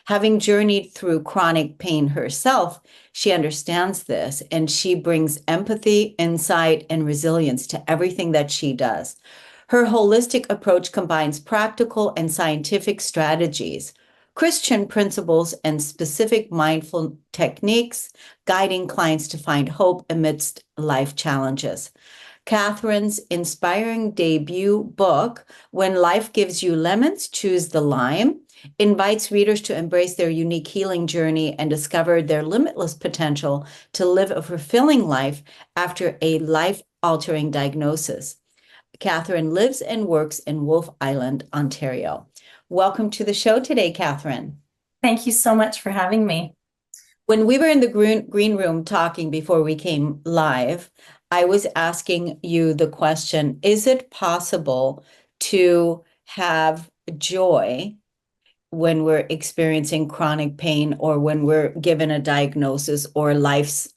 Having journeyed through chronic pain herself, she understands this and she brings empathy, insight, and resilience to everything that she does. Her holistic approach combines practical and scientific strategies, Christian principles, and specific mindful techniques, guiding clients to find hope amidst life challenges. Catherine's inspiring debut book, When Life Gives You Lemons, Choose the Lime, invites readers to embrace their unique healing journey and discover their limitless potential to live a fulfilling life after a life-altering diagnosis. Catherine lives and works in Wolfe Island, Ontario. Welcome to the show today, Catherine. Thank you so much for having me. When we were in the green room talking before we came live, I was asking you the question, is it possible to have joy when we're experiencing chronic pain or when we're given a diagnosis or life's,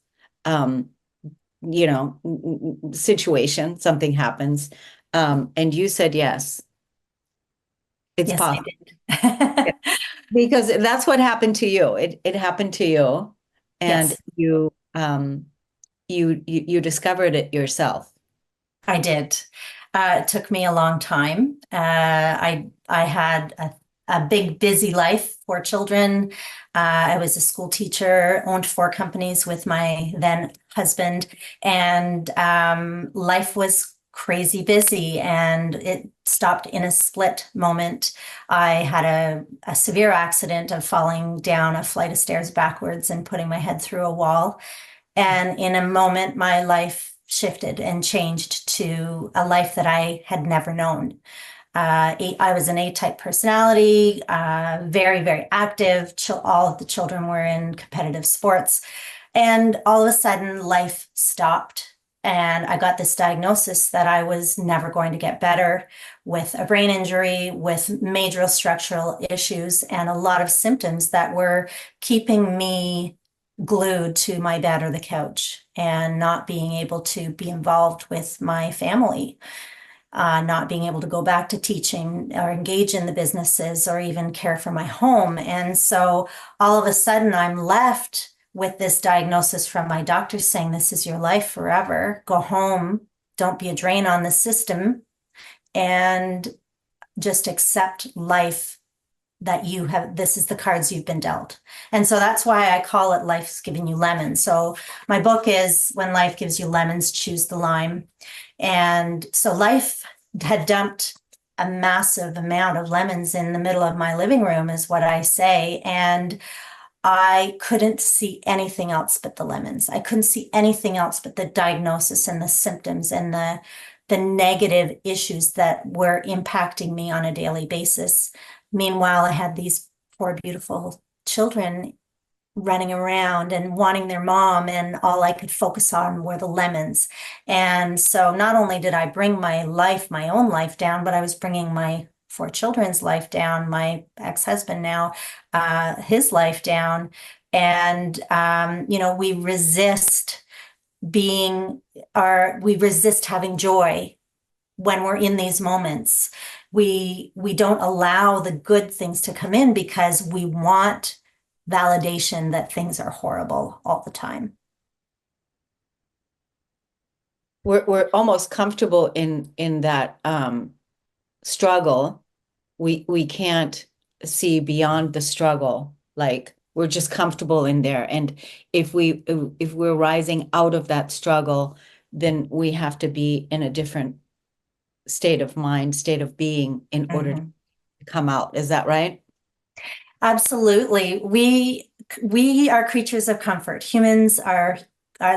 situation, something happens? And you said yes, it's Yes, I possible. did. Because that's what happened to you. It happened to you, and Yes, you discovered it yourself. I did. It took me a long time. I had a big, busy life, 4 children. I was a school teacher, owned 4 companies with my then husband, and life was crazy busy, and it stopped in a split moment. I had a severe accident of falling down a flight of stairs backwards and putting my head through a wall. And in a moment, my life shifted and changed to a life that I had never known. I was an A-type personality, very, very active. All of the children were in competitive sports. And all of a sudden, life stopped. And I got this diagnosis that I was never going to get better, with a brain injury, with major structural issues, and a lot of symptoms that were keeping me glued to my bed or the couch and not being able to be involved with my family, not being able to go back to teaching or engage in the businesses or even care for my home. And so all of a sudden, I'm left with this diagnosis from my doctor saying, this is your life forever. Go home, don't be a drain on the system, and just accept life that you have. This is the cards you've been dealt. And so that's why I call it Life's Giving You Lemons. So my book is When Life Gives You Lemons, Choose the Lime. And so life had dumped a massive amount of lemons in the middle of my living room, is what I say. And I couldn't see anything else but the lemons. I couldn't see anything else but the diagnosis and the symptoms and the negative issues that were impacting me on a daily basis. Meanwhile, I had these 4 beautiful children running around and wanting their mom, and all I could focus on were the lemons. And so not only did I bring my life, my own life down, but I was bringing my 4 children's life down, my ex-husband now, his life down. And, we resist being, we resist having joy when we're in these moments. We don't allow the good things to come in because we want validation that things are horrible all the time. We're almost comfortable in that struggle. We can't see beyond the struggle. Like we're just comfortable in there. And if we're rising out of that struggle, then we have to be in a different state of mind, state of being in order to come out. Is that right? Absolutely. We are creatures of comfort. Humans are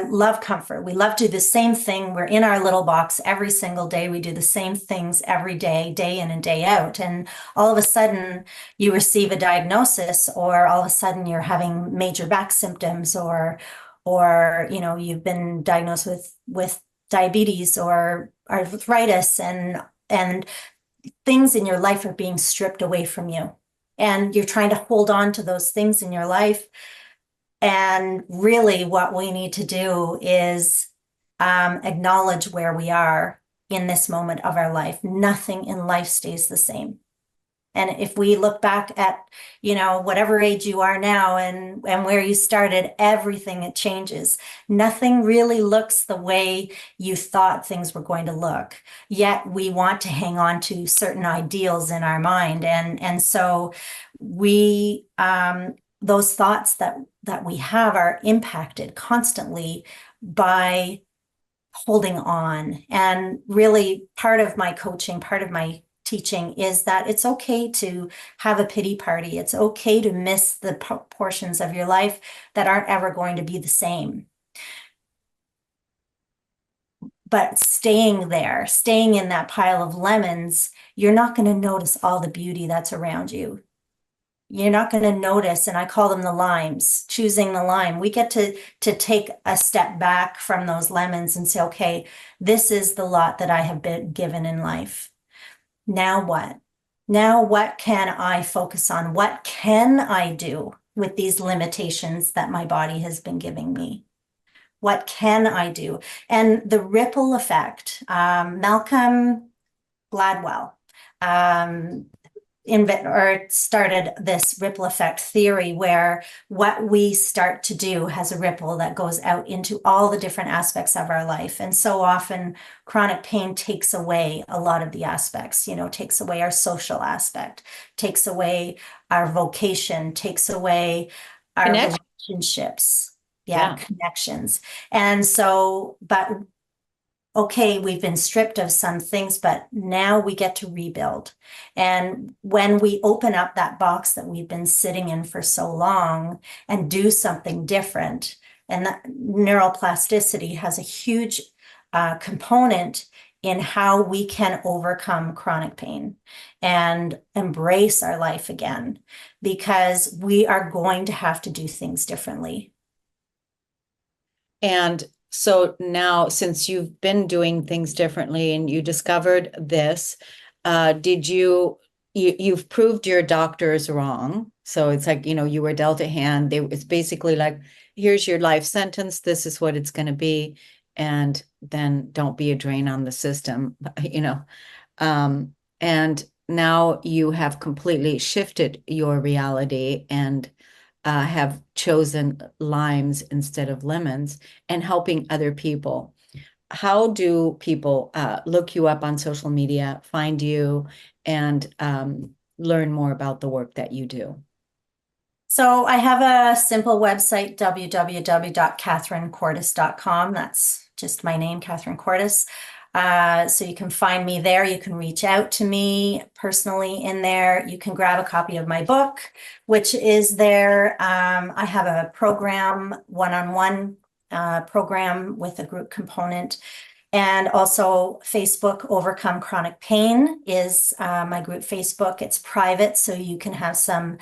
love comfort. We love to do the same thing. We're in our little box every single day. We do the same things every day, day in and day out. And all of a sudden you receive a diagnosis, or all of a sudden you're having major back symptoms, or you've been diagnosed with diabetes or arthritis, and things in your life are being stripped away from you. And you're trying to hold on to those things in your life. And really what we need to do is acknowledge where we are in this moment of our life. Nothing in life stays the same. And if we look back at, whatever age you are now and where you started, everything it changes. Nothing really looks the way you thought things were going to look. Yet we want to hang on to certain ideals in our mind. And so we those thoughts that we have are impacted constantly by holding on. And really, part of my coaching, part of my teaching is that it's okay to have a pity party. It's okay to miss the portions of your life that aren't ever going to be the same. But staying there, staying in that pile of lemons, you're not going to notice all the beauty that's around you. You're not going to notice, and I call them the limes, choosing the lime. We get to take a step back from those lemons and say, okay, this is the lot that I have been given in life. Now what? Now what can I focus on? What can I do with these limitations that my body has been giving me? What can I do? And the ripple effect, Malcolm Gladwell, started this ripple effect theory where what we start to do has a ripple that goes out into all the different aspects of our life. And so often chronic pain takes away a lot of the aspects, takes away our social aspect, takes away our vocation, takes away our Connection. relationships. Yeah, Yeah. connections. And so, but okay, we've been stripped of some things, but now we get to rebuild. And when we open up that box that we've been sitting in for so long and do something different, and that neuroplasticity has a huge component in how we can overcome chronic pain and embrace our life again, because we are going to have to do things differently. And so now, since you've been doing things differently and you discovered this, did you've proved your doctors wrong? So it's like, you were dealt a hand. It's basically like, here's your life sentence. This is what it's going to be. And then don't be a drain on the system, you know. And now you have completely shifted your reality and have chosen limes instead of lemons and helping other people. How do people look you up on social media, find you, and learn more about the work that you do? So I have a simple website, www.catherinecourtice.com. That's just my name, Catherine Courtice. So you can find me there. You can reach out to me personally in there. You can grab a copy of my book, which is there. I have a program, one-on-one program with a group component. And also Facebook Overcome Chronic Pain is my group Facebook. It's private, so you can have some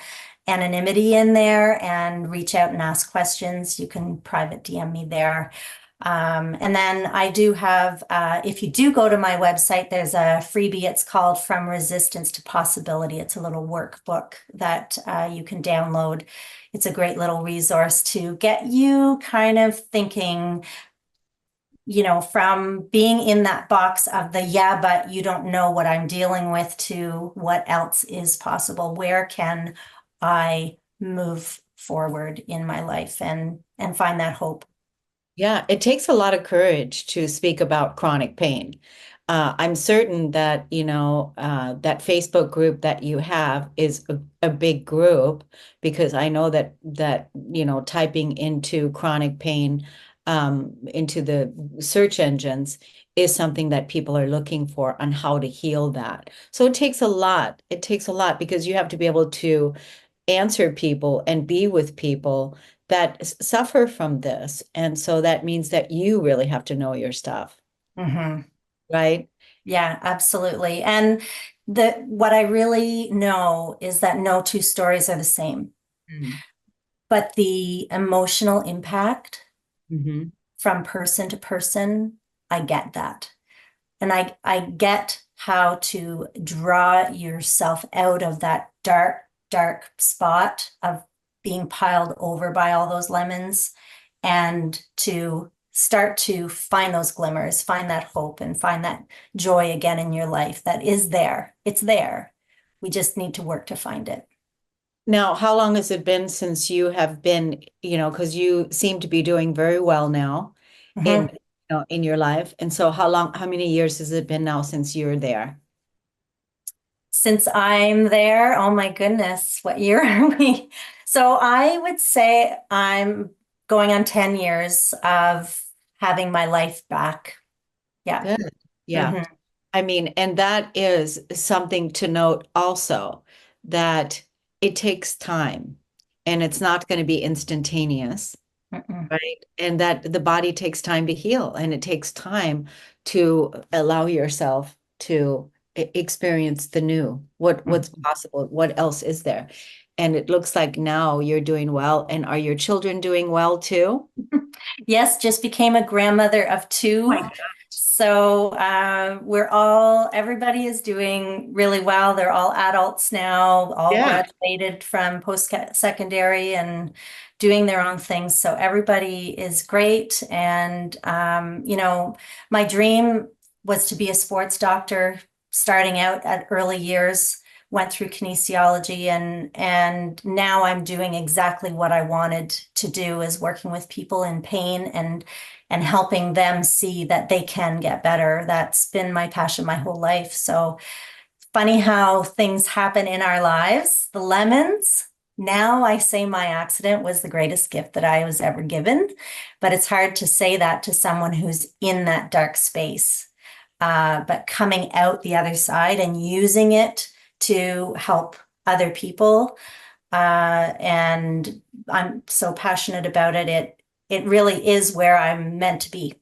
anonymity in there and reach out and ask questions. You can private DM me there. And then I do have, if you do go to my website, there's a freebie. It's called From Resistance to Possibility. It's a little workbook that you can download. It's a great little resource to get you kind of thinking, from being in that box of the, yeah, but you don't know what I'm dealing with, to what else is possible. Where can I move forward in my life and find that hope? Yeah, it takes a lot of courage to speak about chronic pain. I'm certain that, that Facebook group that you have is a big group, because I know that, typing into chronic pain into the search engines is something that people are looking for on how to heal that. So it takes a lot. It takes a lot because you have to be able to answer people and be with people that suffer from this. And so that means that you really have to know your stuff, Mm-hmm. right? Yeah, absolutely. And what I really know is that no two stories are the same, Mm. but the emotional impact Hmm. from person to person, I get that. And I get how to draw yourself out of that dark, dark spot of being piled over by all those lemons, and to start to find those glimmers, find that hope, and find that joy again in your life that is there. It's there. We just need to work to find it. Now, how long has it been since you have been, because you seem to be doing very well now in, Mhm. in your life. And so how many years has it been now since you're there? Since I'm there, oh my goodness, what year are we? So I would say I'm going on 10 years of having my life back. Yeah. Good. Yeah. Hmm. I mean, and that is something to note also that it takes time and it's not going to be instantaneous. Mm-mm. Right. And that the body takes time to heal and it takes time to allow yourself to experience the new, what's possible, what else is there. And it looks like now you're doing well. And are your children doing well too? Yes, just became a grandmother of Oh my two. gosh. So everybody is doing really well. They're all adults now, all Yeah. graduated from post-secondary and doing their own things. So everybody is great. And, my dream was to be a sports doctor starting out at early years. Went through kinesiology and now I'm doing exactly what I wanted to do is working with people in pain and helping them see that they can get better. That's been my passion my whole life. So funny how things happen in our lives. The lemons. Now I say my accident was the greatest gift that I was ever given, but it's hard to say that to someone who's in that dark space. But coming out the other side and using it to help other people, and I'm so passionate about it. It really is where I'm meant to be.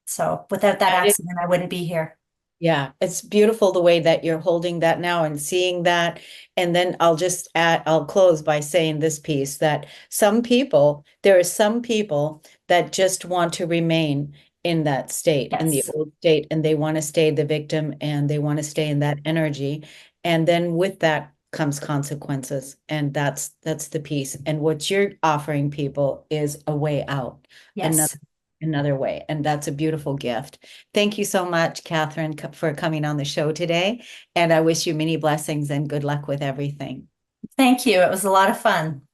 So without that accident, I wouldn't be here. Yeah, it's beautiful the way that you're holding that now and seeing that. And then I'll close by saying this piece that there are some people that just want to remain in that state, in the Yes. old state, and they want to stay the victim and they want to stay in that energy. And then with that comes consequences. And that's the piece. And what you're offering people is a way out, another Yes. another way. And that's a beautiful gift. Thank you so much, Catherine, for coming on the show today. And I wish you many blessings and good luck with everything. Thank you. It was a lot of fun.